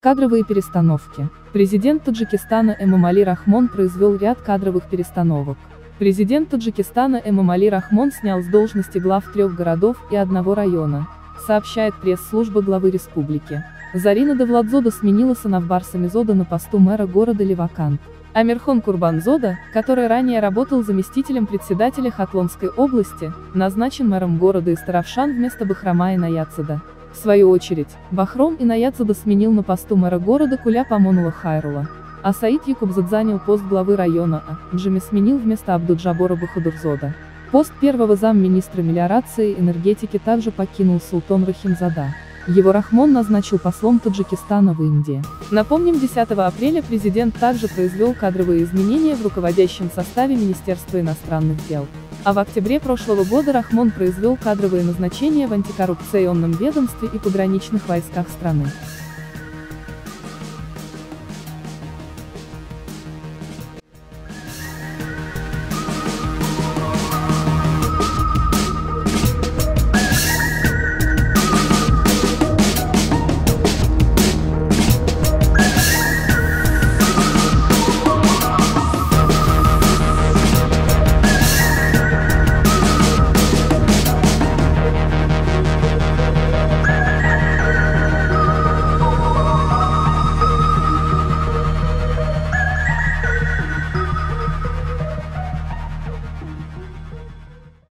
Кадровые перестановки. Президент Таджикистана Эмомали Рахмон произвел ряд кадровых перестановок. Президент Таджикистана Эмомали Рахмон снял с должности глав 3 городов и 1 района, сообщает пресс-служба главы республики. Зарина Давлатзода сменила Санавбар Самизода на посту мэра города Левакант. Амирхон Курбанзода, который ранее работал заместителем председателя Хатлонской области, назначен мэром города Истаравшан вместо Бахрома Инаяцеда. В свою очередь, Бахром Инаяцеда сменил на посту мэра города Куляп Амонула Хайрула. А Саид Якубзад занял пост главы района Джими сменил вместо Абдуджабора Бахадурзода. Пост первого замминистра мелиорации и энергетики также покинул Султон Рахимзада. Его Рахмон назначил послом Таджикистана в Индии. Напомним, 10 апреля президент также произвел кадровые изменения в руководящем составе Министерства иностранных дел. А в октябре прошлого года Рахмон произвел кадровые назначения в антикоррупционном ведомстве и пограничных войсках страны.